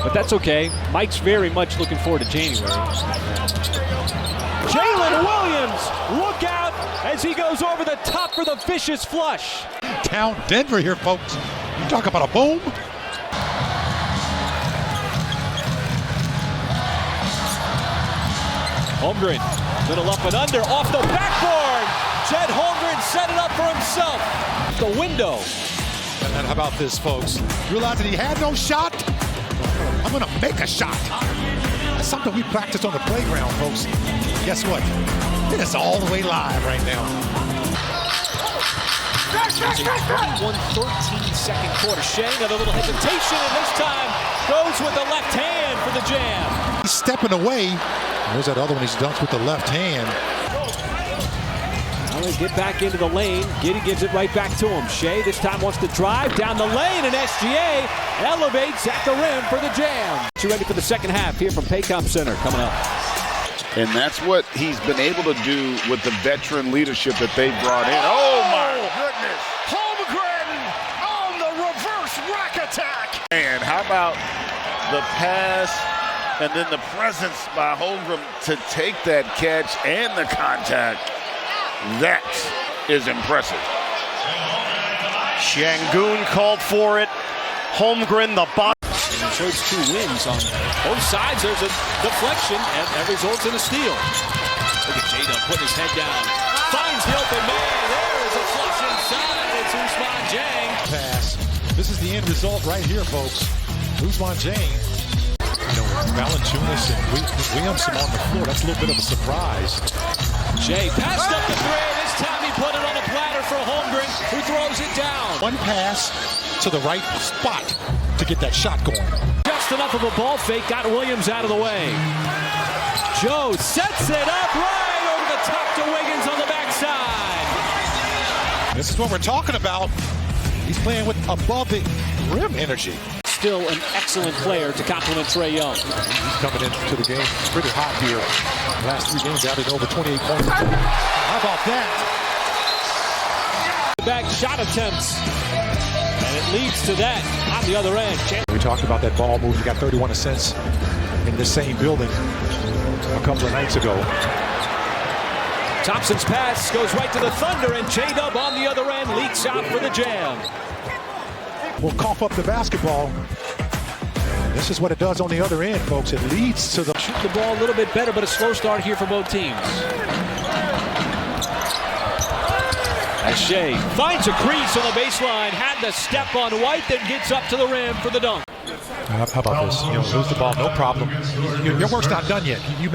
But that's okay. Mike's very much looking forward to January. Jalen Williams, look out as he goes over the top for the vicious flush. Down Denver here, folks. You talk about a boom. Holmgren, little up and under, off the backboard. Chet Holmgren set it up for himself. The window. And how about this, folks? Realize that he had no shot? I'm gonna make a shot. That's something we practiced on the playground, folks. Guess what? It is all the way live right now. It's a 21-13 second quarter. Shai, another little hesitation, and this time goes with the left hand for the jam. He's stepping away. There's that other one. He's dunks with the left hand. Now they get back into the lane. Giddey gives it right back to him. Shai this time wants to drive down the lane, and SGA elevates at the rim for the jam. You ready for the second half here from Paycom Center coming up. And that's what he's been able to do with the veteran leadership that they brought in. Oh, my goodness. Holmgren on the reverse rack attack. And how about the pass and then the presence by Holmgren to take that catch and the contact. That is impressive. Şengün called for it. Holmgren, the bottom. Shows 2 wins on both sides. There's a deflection, and that results in a steal. Look at JDub putting his head down. Finds the open man. There is a flush inside. It's Ousmane Dieng. Pass. This is the end result right here, folks. Ousmane Dieng. You know, Valanciunas and Williamson on the floor. That's a little bit of a surprise. Shai passed up the three. This time he put it on a platter for Holmgren, who throws it down. One pass to the right spot to get that shot going. Just enough of a ball fake, got Williams out of the way. Joe sets it up right over the top to Wiggins on the backside. This is what we're talking about. He's playing with above the rim energy. Still an excellent player to complement Trae Young. He's coming into the game pretty hot here. Last 3 games added over 28 points. How about that? Back shot attempts. And it leads to that on the other end. We talked about that ball move. We got 31 assists in the same building a couple of nights ago. Thompson's pass goes right to the Thunder, and JDub on the other end leaks out for the jam. We'll cough up the basketball. This is what it does on the other end, folks. It leads to the... Shoot the ball a little bit better, but a slow start here for both teams. As Shai finds a crease on the baseline, had the step on White, then gets up to the rim for the dunk. How about this? You know, lose the ball, no problem. Your work's not done yet. He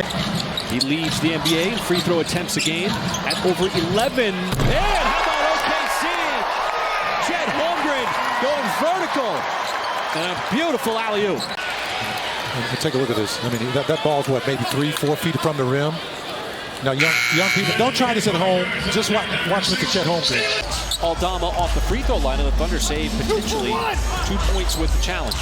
leads the NBA in free throw attempts a game at over 11. And how about OKC? Chet Holmgren going vertical. And a beautiful alley-oop. Take a look at this. I mean, that ball's what, maybe 3-4 feet from the rim. Now, young people, don't try this at home. Just watch Mr. Chet Holmgren. Aldama off the free throw line, and the Thunder save potentially 2 points with the challenge.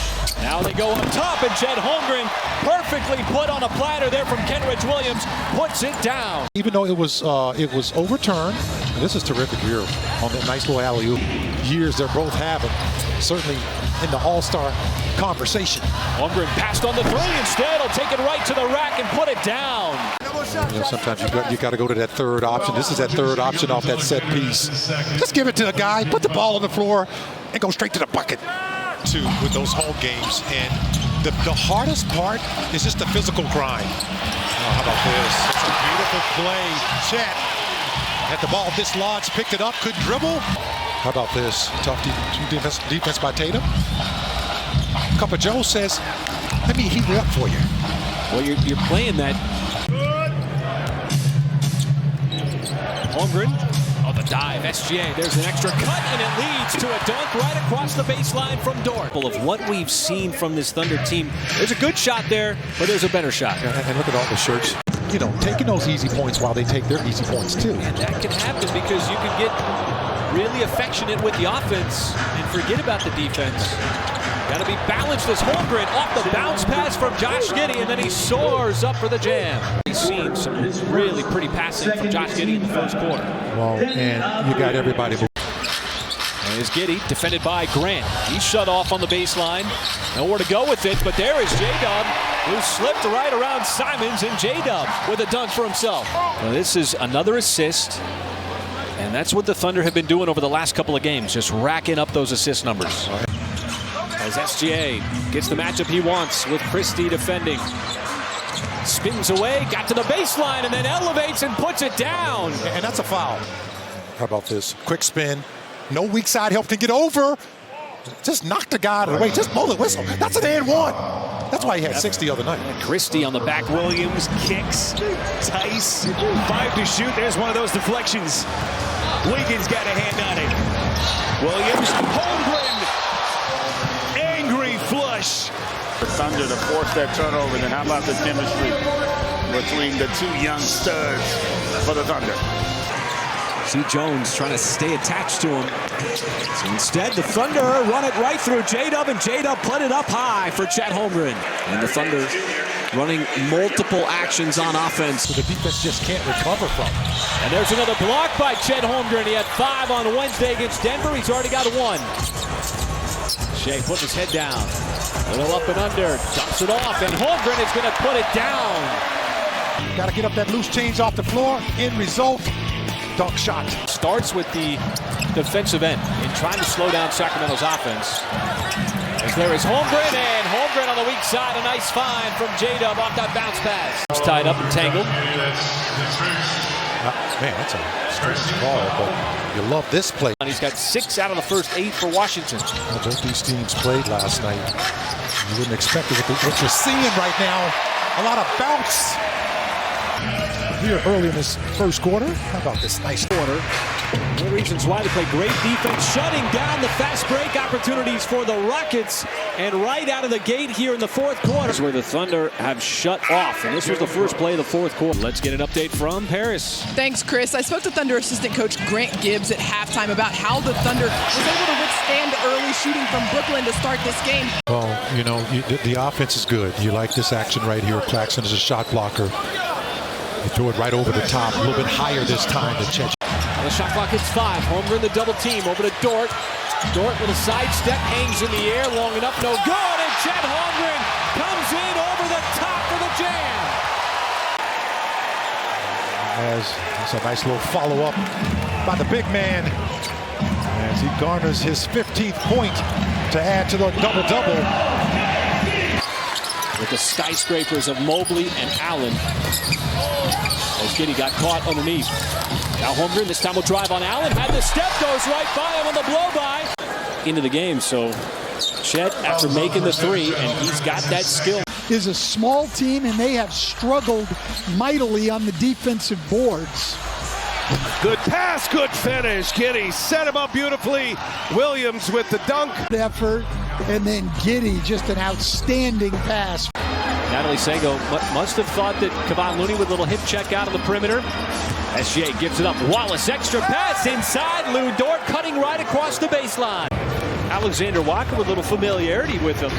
Now they go up top, and Chet Holmgren perfectly put on a platter there from Kenrich Williams, puts it down. Even though it was overturned, and this is terrific here on that nice little alley-oop. Years they're both having, certainly in the all-star conversation. Holmgren passed on the three instead. He'll take it right to the rack and put it down. You know, sometimes you got to go to that third option. This is that third option off that set piece. Just give it to the guy, put the ball on the floor, and go straight to the bucket. With those home games, and the hardest part is just the physical grind. Oh, how about this? It's a beautiful play. Chet had the ball dislodged, picked it up, couldn't dribble. How about this? Tough defense by Tatum. Cup of Joe says, let me heat it up for you. Well, you're playing that. Holmgren on the dive. SGA, there's an extra cut, and it leads to a dunk right across the baseline from Dort. Of what we've seen from this Thunder team, there's a good shot there, but there's a better shot. And look at all the shirts. You know, taking those easy points while they take their easy points too. And that can happen because you can get really affectionate with the offense and forget about the defense. Got to be balanced as Holmgren off the bounce pass from Josh Giddey, and then he soars up for the jam. He's seen some really pretty passing from Josh Giddey in the first quarter. Well, and you got everybody moving. And There's Giddey, defended by Grant. He's shut off on the baseline. Nowhere to go with it, but there is JDub, who slipped right around Simons, and JDub with a dunk for himself. Well, this is another assist, and that's what the Thunder have been doing over the last couple of games, just racking up those assist numbers. As SGA gets the matchup he wants with Christie defending. Spins away, got to the baseline, and then elevates and puts it down. And that's a foul. How about this? Quick spin. No weak side help can get over. Just knock the guy out of the way. Just blow the whistle. That's an and one. That's why he had 60 the other night. Christie on the back. Williams kicks. Tice. 5 to shoot. There's one of those deflections. Wiggins got a hand on it. Williams. Holmgren. Angry flush. The Thunder to force that turnover. Then how about the chemistry between the two young studs for the Thunder? See Jones trying to stay attached to him. So instead, the Thunder run it right through JDub, and JDub put it up high for Chet Holmgren. And the Thunder running multiple actions on offense. So the defense just can't recover from. And there's another block by Chet Holmgren. He had 5 on Wednesday against Denver. He's already got 1. Shai putting his head down. A little up and under. Dumps it off, and Holmgren is going to put it down. Got to get up that loose change off the floor. End result. Dunk shot. Starts with the defensive end in trying to slow down Sacramento's offense. As there is Holmgren, and Holmgren on the weak side. A nice find from JDub off that bounce pass. He's tied up and tangled. Man, that's a strange call, but you love this play. And he's got 6 out of the first 8 for Washington. Well, both these teams played last night. You wouldn't expect it with what you're seeing right now. A lot of bounce. Here early in this first quarter. How about this nice quarter? One of the reasons why they play great defense, shutting down the fast break opportunities for the Rockets. And right out of the gate here in the fourth quarter, this is where the Thunder have shut off. And this was the first play of the fourth quarter. Let's get an update from Paris. Thanks, Chris. I spoke to Thunder assistant coach Grant Gibbs at halftime about how the Thunder was able to withstand early shooting from Brooklyn to start this game. Well, you know, the offense is good. You like this action right here. Claxton is a shot blocker. You throw it right over the top, a little bit higher this time than Chet. The shot clock hits 5. Holmgren the double team over to Dort. Dort with a sidestep, hangs in the air long enough, no good. And Chet Holmgren comes in over the top for the jam. That's a nice little follow-up by the big man as he garners his 15th point to add to the double-double. With the skyscrapers of Mobley and Allen. As Giddey got caught underneath. Now Holmgren this time will drive on Allen. Had the step, goes right by him on the blow-by. Into the game, so Chet, after making the 3, and he's got that skill. Is a small team, and they have struggled mightily on the defensive boards. Good pass, good finish. Giddey set him up beautifully. Williams with the dunk. Effort, and then Giddey, just an outstanding pass. Natalie Sago must have thought that Kevon Looney with a little hip check out of the perimeter. SGA gives it up. Wallace, extra pass inside. Lou Dort cutting right across the baseline. Alexander Walker with a little familiarity with him.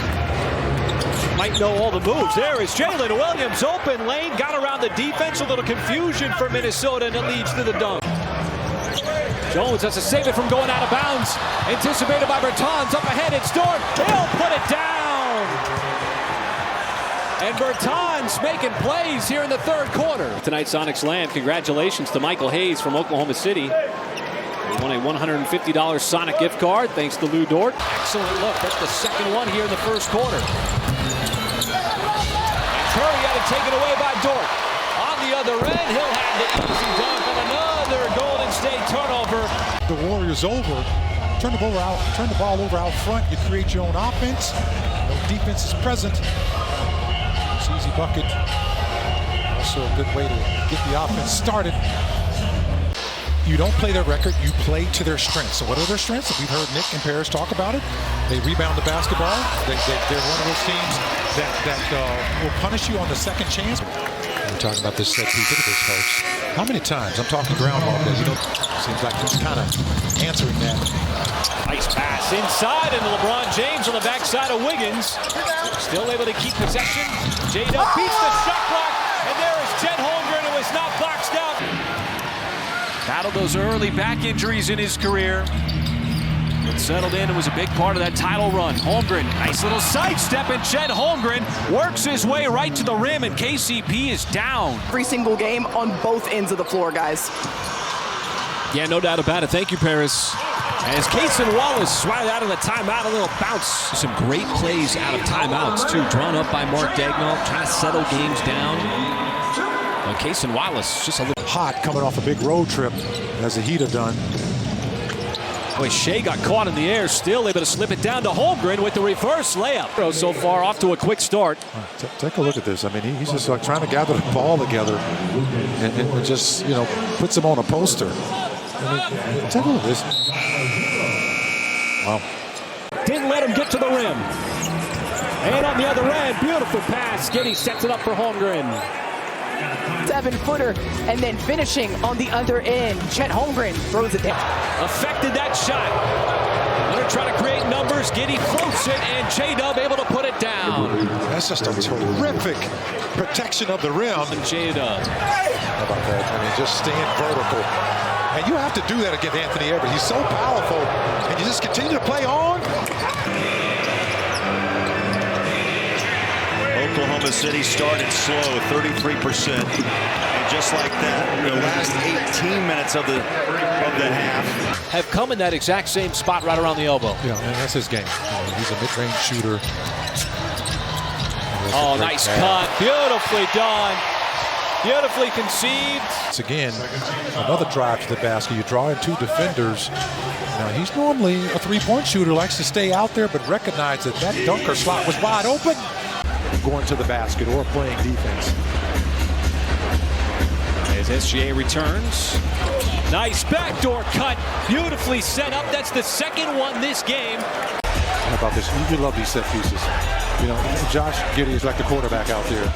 Might know all the moves. There is Jalen Williams, open lane, got around the defense. A little confusion for Minnesota, and it leads to the dunk. Jones has to save it from going out of bounds. Anticipated by Bertans, up ahead, it's Dort. He'll put it down. And Bertans making plays here in the third quarter. Tonight's Sonics land, congratulations to Michael Hayes from Oklahoma City. He won a $150 Sonic gift card thanks to Lou Dort. Excellent look. That's the second one here in the first quarter. And Curry had it taken away by Dort. On the other end, he'll have the easy dunk on another Golden State turnover. The Warriors over. Turn the ball over out front. You create your own offense. No defense is present. It's easy bucket. Also a good way to get the offense started. You don't play their record, you play to their strengths. So what are their strengths? We've heard Nick and Paris talk about it. They rebound the basketball. They're one of those teams that will punish you on the second chance. We're talking about this set piece. Look at this, folks. How many times? I'm talking groundhog day. You know, seems like he's kind of answering that. Nice pass inside, and LeBron James on the backside of Wiggins. Still able to keep possession. JDub beats the shot clock, and there is Chet Holmgren, who is not boxed out. Battled those early back injuries in his career. Settled in and was a big part of that title run. Holmgren, nice little sidestep, and Chet Holmgren works his way right to the rim, and KCP is down. Every single game on both ends of the floor, guys. Yeah, no doubt about it. Thank you, Paris. As Cason Wallace swatted out of the timeout, a little bounce. Some great plays out of timeouts, too. Drawn up by Mark Daigneault, trying to settle games down. Cason Wallace, just a little hot coming off a big road trip, as the Heat have done. Boy, Shai got caught in the air, still able to slip it down to Holmgren with the reverse layup. So far, off to a quick start. Take a look at this. I mean, he's just like trying to gather the ball together and just, you know, puts him on a poster. I mean, take a look at this. Wow. Didn't let him get to the rim. And on the other end, beautiful pass. Giddey sets it up for Holmgren. 7-footer, and then finishing on the other end. Chet Holmgren throws it down. Affected that shot. They're trying to create numbers. Giddey floats it, and JDub able to put it down. That's just a terrific protection of the rim. And JDub. How about that? I mean, just staying vertical. And you have to do that against Anthony Edwards. He's so powerful, and you just continue to play on. Oklahoma City started slow, 33%, and just like that, the last 18 minutes of the half have come in that exact same spot right around the elbow. Yeah, and that's his game. He's a mid-range shooter. Oh, nice cut. Beautifully done. Beautifully conceived. It's again another drive to the basket. You draw in two defenders. Now, he's normally a three-point shooter, likes to stay out there, but recognize that that dunker slot was wide open. Going to the basket or playing defense. As SGA returns. Nice backdoor cut. Beautifully set up. That's the second one this game. How about this? You love these set pieces. You know, Josh Giddey is like the quarterback out there.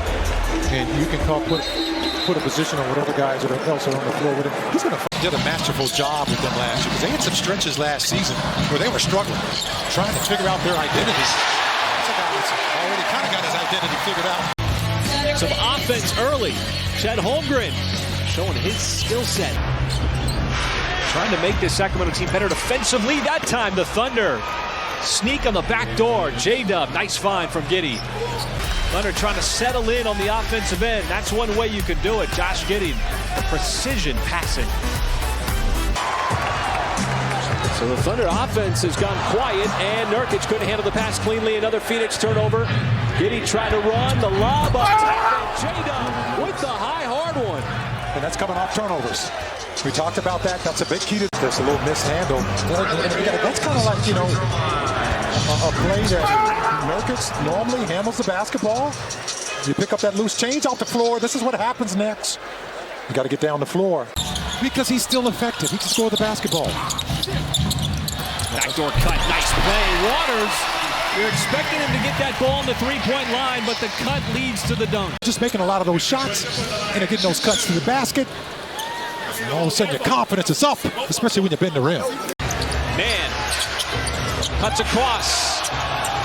And you can put a position on whatever guys else are on the floor with him. He's going to did a masterful job with them last year because they had some stretches last season where they were struggling, trying to figure out their identity. Already kind of got his identity figured out. Some offense early. Chet Holmgren showing his skill set. Trying to make this Sacramento team better defensively. That time the Thunder sneak on the back door. JDub, nice find from Giddey. Thunder trying to settle in on the offensive end. That's one way you can do it. Josh Giddey, precision passing. So the Thunder offense has gone quiet, and Nurkic couldn't handle the pass cleanly. Another Phoenix turnover. Giddey tried to run the lob up. JDub with the high hard one. And that's coming off turnovers. We talked about that. That's a big key to this. A little mishandle. That's kind of like, you know, a play that Nurkic normally handles the basketball. You pick up that loose change off the floor. This is what happens next. You got to get down the floor. Because he's still effective. He can score the basketball. Backdoor cut, nice play. Waters, you're expecting him to get that ball on the three-point line, but the cut leads to the dunk. Just making a lot of those shots and getting those cuts to the basket. And all of a sudden your confidence is up, especially when you bend the rim. Man, cuts across,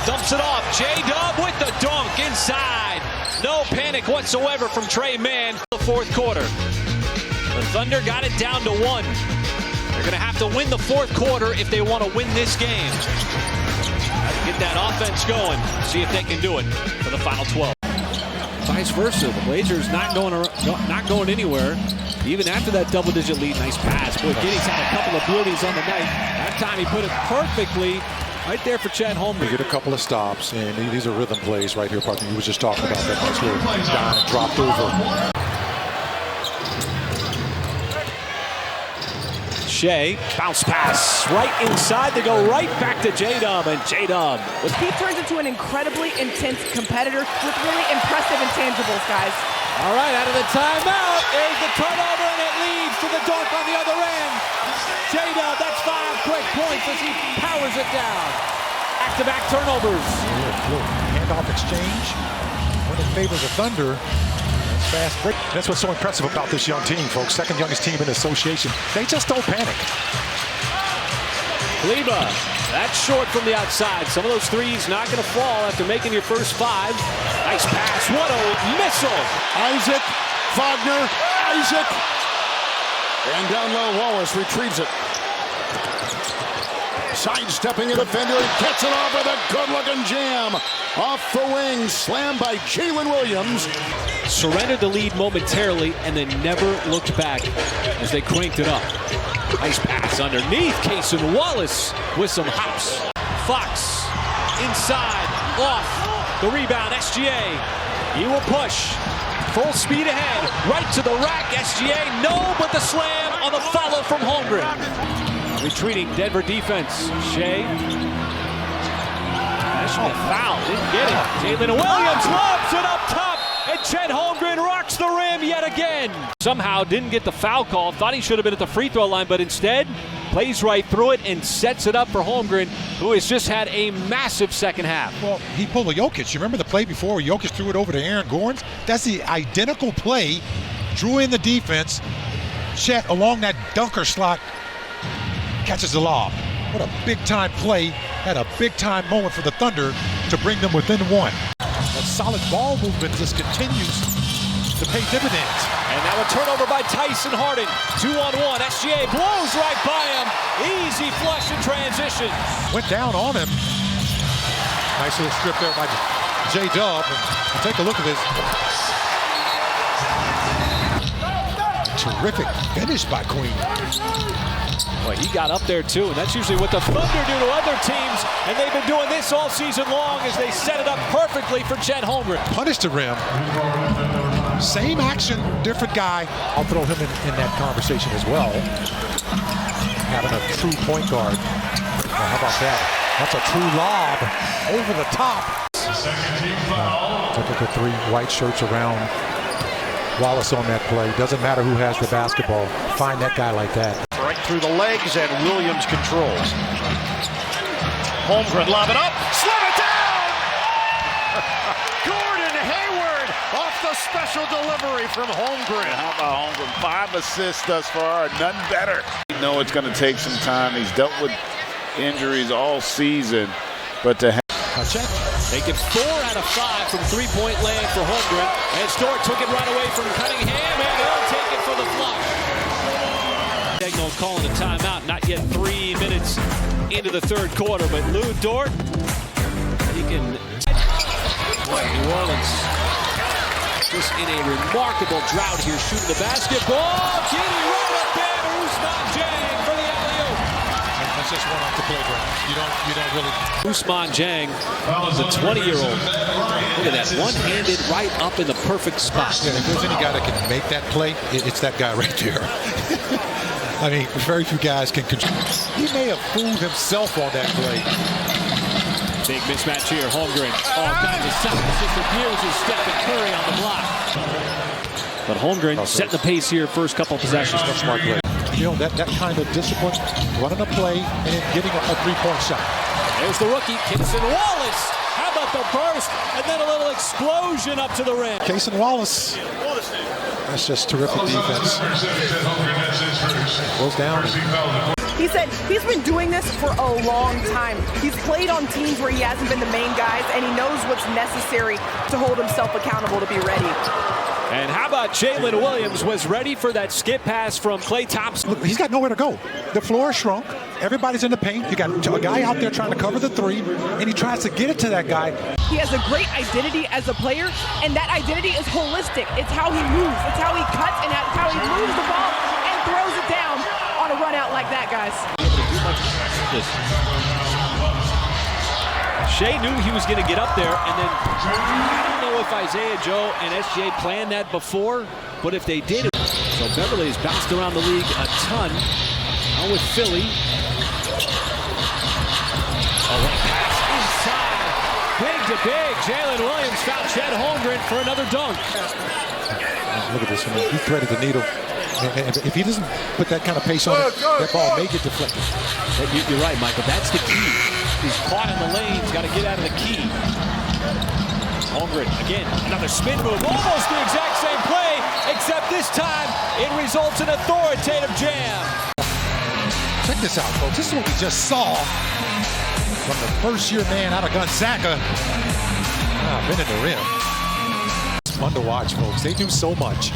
dumps it off. JDub with the dunk inside. No panic whatsoever from Trey Mann. The fourth quarter. The Thunder got it down to 1. They're going to have to win the fourth quarter if they want to win this game. Get that offense going. See if they can do it for the final 12. Vice versa, the Blazers not going anywhere. Even after that double-digit lead, nice pass. Boy, Giddey's had a couple of beauties on the night. That time he put it perfectly right there for Chet Holmgren. We get a couple of stops, and these are rhythm plays right here, partner. You was just talking about that nice little down and dropped over. Shai, bounce pass right inside to go right back to JDub, and JDub. He turns into an incredibly intense competitor with really impressive intangibles, guys. All right, out of the timeout, there's the turnover, and it leads to the dunk on the other end. JDub, that's 5 quick points as he powers it down. Back-to-back turnovers. Handoff exchange. When it favors the Thunder. Fast break. That's what's so impressive about this young team, folks. Second youngest team in the association. They just don't panic. Kleba, that's short from the outside. Some of those threes not going to fall after making your first 5. Nice pass. What a missile. Isaac, Wagner, Isaac. And down low, Wallace retrieves it. sidestepping a defender and gets it off with a good-looking jam. Off the wing, slammed by Jalen Williams. Surrendered the lead momentarily and then never looked back as they cranked it up. Nice pass underneath. Cason Wallace with some hops. Fox inside, off. The rebound, SGA. He will push. Full speed ahead. Right to the rack. SGA, no, but the slam on the follow from Holmgren. Retreating Denver defense. Shai. National foul. Didn't get it. Jalen Williams lobs it up top. And Chet Holmgren rocks the rim yet again. Somehow didn't get the foul call. Thought he should have been at the free throw line, but instead plays right through it and sets it up for Holmgren, who has just had a massive second half. Well, he pulled a Jokic. You remember the play before where Jokic threw it over to Aaron Gordon? That's the identical play. Drew in the defense. Chet along that dunker slot catches the lob. What a big-time play. Had a big-time moment for the Thunder to bring them within one. That solid ball movement just continues to pay dividends. And now a turnover by Tyson Harden. 2-on-1. SGA blows right by him. Easy flush in transition. Went down on him. Nice little strip there by JDub. And take a look at this. Terrific finish by Queen. Well, he got up there too, and that's usually what the Thunder do to other teams, and they've been doing this all season long as they set it up perfectly for Chet Holmgren. Punished the rim. Same action, different guy. I'll throw him in that conversation as well. Having a true point guard. Well, how about that? That's a true lob over the top. Typical three white shirts around Wallace on that play. Doesn't matter who has the basketball. Find that guy like that. Right through the legs, and Williams controls. Holmgren lob it up, slam it down! Gordon Hayward off the special delivery from Holmgren. How about Holmgren? 5 assists thus far, none better. You know it's going to take some time. He's dealt with injuries all season, but to have Check. Taking 4 out of 5 from three-point land for Holmgren. And Stewart took it right away from Cunningham, and he'll take it for the flush. Signal calling a timeout. Not yet 3 minutes into the third quarter, but Lou Dort, he can. New Orleans just in a remarkable drought here, shooting the basketball. Getting right up there to Ousmane Dieng for the alley-oop. That's just one off the playground. You don't really. Ousmane Dieng, the 20-year-old. Look at that, one-handed right up in the perfect spot. Yeah, if there's any guy that can make that play, it's that guy right there. I mean, very few guys can control. He may have fooled himself on that play. Big mismatch here, Holmgren. All kinds of stuff. Just abuses Stephen Curry on the block. But Holmgren setting the pace here, first couple possessions. That's a smart play. You know, that kind of discipline, running a play and then getting a three-point shot. There's the rookie, Cason Wallace. How about the burst? And then a little explosion up to the rim. Cason Wallace. That's just terrific defense. Goes down. He said he's been doing this for a long time. He's played on teams where he hasn't been the main guys, and he knows what's necessary to hold himself accountable to be ready. And how about Jalen Williams was ready for that skip pass from Klay Thompson. Look, he's got nowhere to go. The floor is shrunk. Everybody's in the paint. You got a guy out there trying to cover the three, and he tries to get it to that guy. He has a great identity as a player, and that identity is holistic. It's how he moves. It's how he cuts and how he moves the ball and throws it down on a run out like that, guys. Shai knew he was going to get up there, and then I don't know if Isaiah Joe and SGA planned that before, but if they did, so Beverly has bounced around the league a ton. Now with Philly. Oh, what a pass inside. Big to big. Jalen Williams found Chet Holmgren for another dunk. Look at this. I mean, he threaded the needle. And if he doesn't put that kind of pace on it, that ball may get deflected. You're right, Michael. That's the key. He's caught in the lane. He's got to get out of the key. Holmgren, again, another spin move. Almost the exact same play, except this time it results in authoritative jam. Check this out, folks. This is what we just saw from the first-year man out of Gonzaga. Been in the rim. It's fun to watch, folks. They do so much.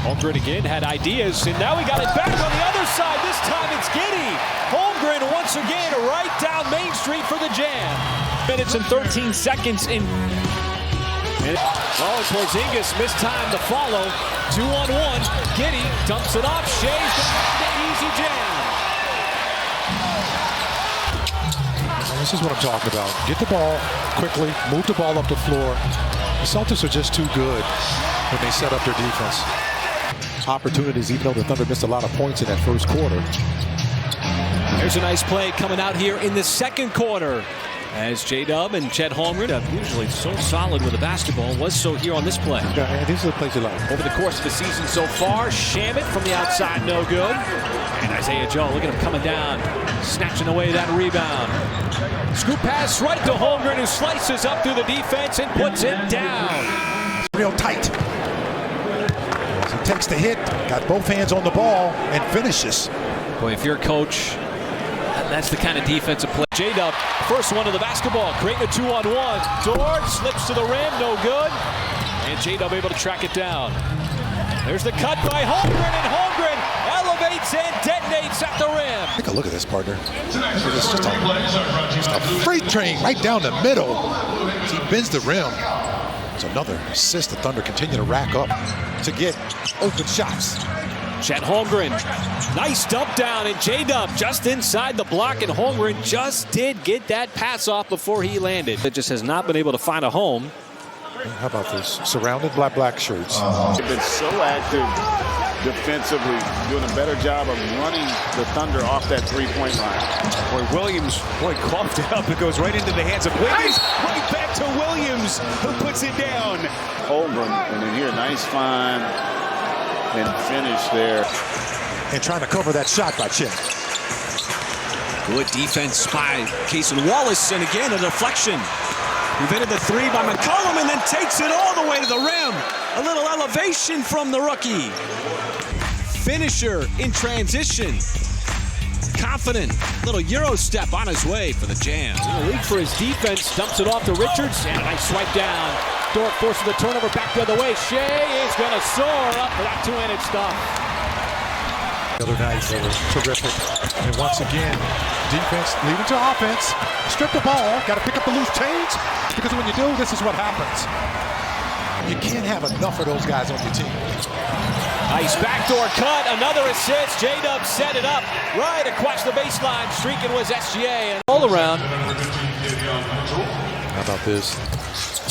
Holmgren again had ideas, and now he got it back on the other side. This time it's Giddey. Holmgren once again right down Main Street for the jam. Minutes and 13 seconds in. Oh, Porzingis missed time to follow. 2-on-1. Giddey dumps it off. Shai's the easy jam. This is what I'm talking about. Get the ball quickly, move the ball up the floor. The Celtics are just too good when they set up their defense. Opportunities, even though the Thunder missed a lot of points in that first quarter. There's a nice play coming out here in the second quarter. As JDub and Chet Holmgren, usually so solid with the basketball, was so here on this play. Yeah, these are the plays you like. Over the course of the season so far, Shamit from the outside, no good. And Isaiah Joe, look at him coming down, snatching away that rebound. Scoop pass right to Holmgren, who slices up through the defense and puts it down. It's real tight. As he takes the hit, got both hands on the ball, and finishes. Boy, if you're a coach, that's the kind of defensive play. JDub, first one to the basketball, creating a 2-on-1. Dort slips to the rim, no good. And JDub able to track it down. There's the cut by Holmgren, and Holmgren elevates and detonates at the rim. Take a look at this, partner. It's just a freight train right down the middle. As he bends the rim. It's another assist the Thunder continue to rack up to get open shots. Chet Holmgren, nice dump down, and JDub just inside the block, and Holmgren just did get that pass off before he landed. It just has not been able to find a home. How about this? Surrounded by black shirts. They've been so active defensively, doing a better job of running the Thunder off that three-point line. Boy, Williams, coughed it up. It goes right into the hands of Wiggins. Right back to Williams, who puts it down. Holmgren, and then here, nice find and finish there. And trying to cover that shot by Chet. Good defense by Cason Wallace, and again a deflection. Prevented the three by McCollum, and then takes it all the way to the rim. A little elevation from the rookie. Finisher in transition. Confident, little Euro step on his way for the jam. In the league for his defense, dumps it off to Richards, and a nice swipe down. Dort forces the turnover back the other way. Shai is going to soar up for that two-handed stuff. The other night, they were terrific. And once again, defense leading to offense. Strip the ball, got to pick up the loose change, because when you do, this is what happens. You can't have enough of those guys on your team. Nice backdoor cut, another assist. JDub set it up right across the baseline. Streaking was SGA, and all around. How about this?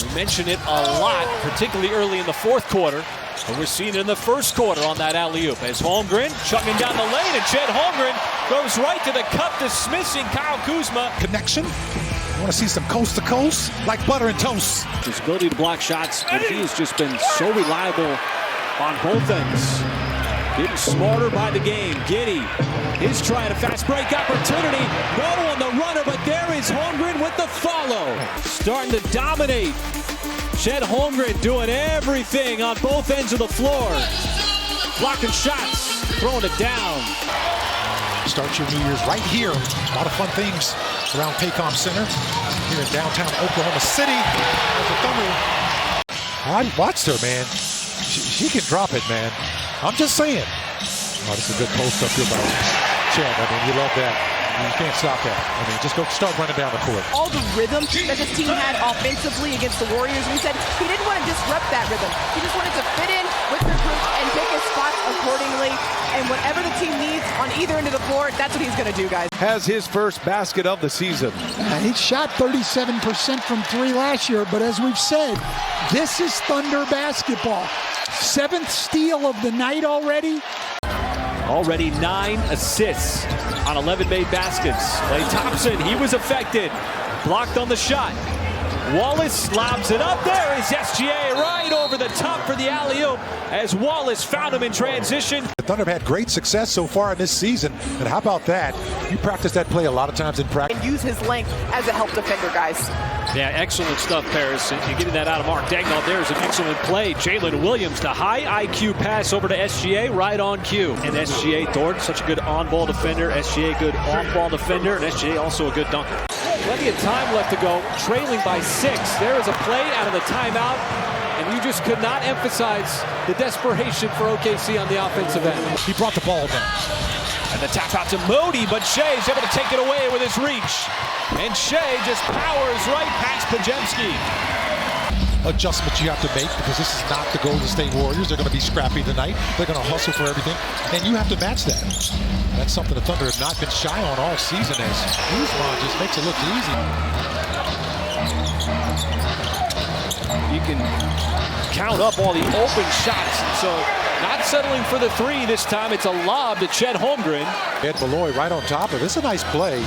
We mention it a lot, particularly early in the fourth quarter. And we're seeing it in the first quarter on that alley-oop. As Holmgren chugging down the lane, and Chet Holmgren goes right to the cup, dismissing Kyle Kuzma. Connection. You want to see some coast-to-coast, like butter and toast. His ability to block shots, and he has just been so reliable on both ends. Getting smarter by the game. Giddey is trying a fast break opportunity. No on the runner, but there is Holmgren with the follow. Starting to dominate. Chet Holmgren doing everything on both ends of the floor. Blocking shots, throwing it down. Start your New Year's right here. A lot of fun things around Paycom Center here in downtown Oklahoma City. There's the Thunder. I watched her, man. She can drop it, man. I'm just saying. Oh, this is a good post up here by Chet. I mean, you love that. You can't stop that. I mean, just go start running down the court. All the rhythm that this team had offensively against the Warriors, we said he didn't want to disrupt that rhythm. He just wanted to fit in with the group and pick his spots accordingly. And whatever the team needs on either end of the floor, that's what he's going to do, guys. Has his first basket of the season. He shot 37% from three last year, but as we've said, this is Thunder basketball. 7th steal of the night already. Already 9 assists on 11 made baskets. Klay Thompson, he was affected. Blocked on the shot. Wallace lobs it up. There is SGA right over the top for the alley-oop as Wallace found him in transition. The Thunder have had great success so far in this season. And how about that? You practice that play a lot of times in practice. And use his length as a help defender, guys. Yeah, excellent stuff, Paris. And getting that out of Mark Daigneault, there's an excellent play. Jalen Williams, the high IQ pass over to SGA, right on cue. And SGA, Dort, such a good on-ball defender. SGA, good off-ball defender. And SGA, also a good dunker. Plenty of time left to go, trailing by 6. There is a play out of the timeout. And you just could not emphasize the desperation for OKC on the offensive end. He brought the ball down. And the tap out to Modi, but Shai's able to take it away with his reach. And Shai just powers right past Pajemski. Adjustments you have to make because this is not the Golden State Warriors. They're going to be scrappy tonight. They're going to hustle for everything. And you have to match that. That's something the Thunder have not been shy on all season as Kuzma just makes it look easy. You can count up all the open shots. So not settling for the three this time. It's a lob to Chet Holmgren. Ed Malloy right on top of it. It's a nice play.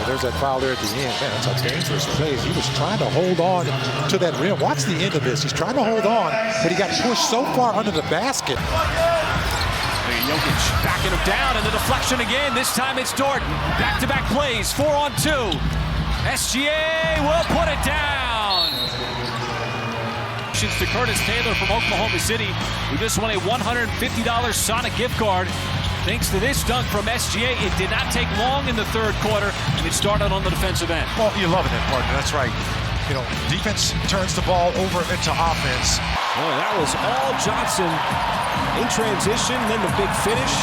There's that foul there at the end. Man, that's a dangerous play. He was trying to hold on to that rim. Watch the end of this. He's trying to hold on, but he got pushed so far under the basket. Jokic backing him down, and the deflection again. This time it's Dort. Back-to-back plays, 4-on-2. SGA will put it down. To Curtis Taylor from Oklahoma City, who just won a $150 Sonic gift card. Thanks to this dunk from SGA, it did not take long in the third quarter, and it started on the defensive end. Well, you're loving it, partner. That's right. You know, defense turns the ball over into offense. Well, that was all Johnson in transition, then the big finish.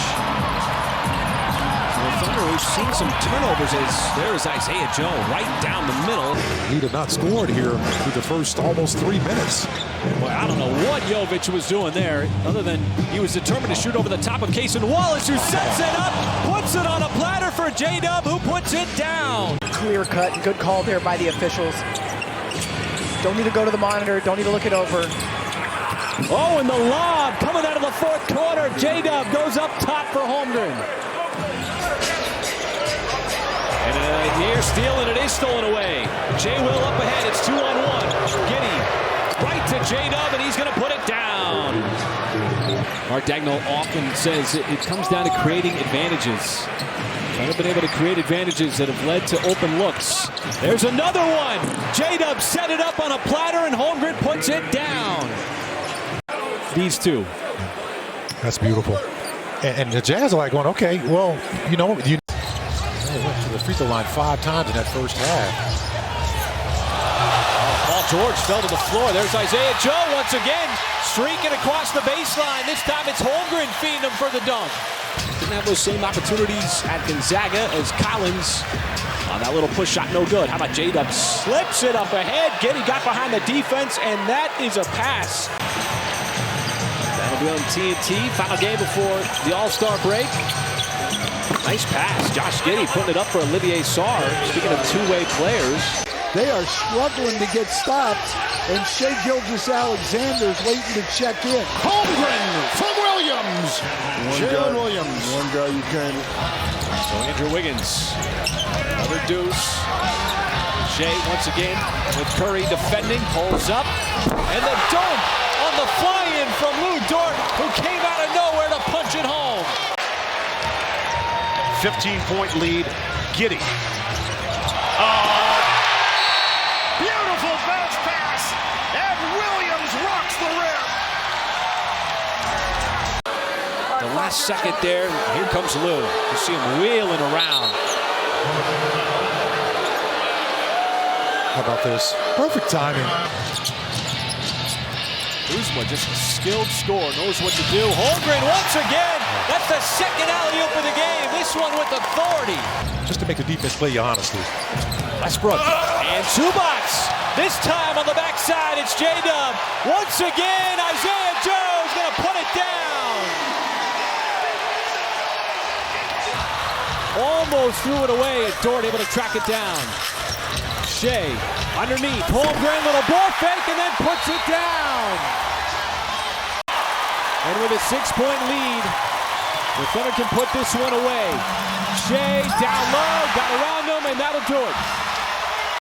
The Thunder, we've seen some turnovers as there is Isaiah Joe right down the middle. He'd have not scored here through the first almost 3 minutes. Well, I don't know what Jovic was doing there, other than he was determined to shoot over the top of Cason Wallace, who sets it up, puts it on a platter for JDub, who puts it down. Clear cut and good call there by the officials. Don't need to go to the monitor, don't need to look it over. Oh, and the lob coming out of the fourth quarter. JDub goes up top for Holmgren. And here stealing, it is stolen away. J. Will up ahead, it's 2-on-1. Giddy right to JDub, and he's going to put it down. Mark Dagnall often says it comes down to creating advantages. I've been able to create advantages that have led to open looks. There's another one. JDub set it up on a platter, and Holmgren puts it down. These two. That's beautiful. And the Jazz are like going, okay, well, you know, they went to the free throw line 5 times in that first half. Paul George fell to the floor. There's Isaiah Joe once again, streaking across the baseline. This time it's Holmgren feeding him for the dunk. Didn't have those same opportunities at Gonzaga as Collins. On that little push shot, no good. How about JDub slips it up ahead. Giddy got behind the defense, and that is a pass. That'll be on TNT. Final game before the All-Star break. Nice pass. Josh Giddy putting it up for Olivier Sarr. Speaking of two-way players. They are struggling to get stopped, and Shai Gilgeous-Alexander is waiting to check in. Holmgren from Williams. Jalen Williams. One guy you can't. So Andrew Wiggins, another deuce. Shai once again with Curry defending, pulls up, and the dunk on the fly-in from Lou Dort, who came out of nowhere to punch it home. 15-point lead, Giddy. Beautiful bounce pass, and Williams rocks the rim. The last second there, here comes Lou. You see him wheeling around. How about this? Perfect timing. Kuzma, just a skilled scorer, knows what to do. Holmgren once again. That's the second alley-oop of the game. This one with authority. Just to make the defense play you honestly. Westbrook and Zubac. This time on the backside, it's JDub. Once again, Isaiah Joe's going to put it down. Almost threw it away, and Dort able to track it down. Shai underneath. Holmgren, little ball fake, and then puts it down. And with a 6-point lead, the Thunder can put this one away. Shai down low, got around him, and that'll do it.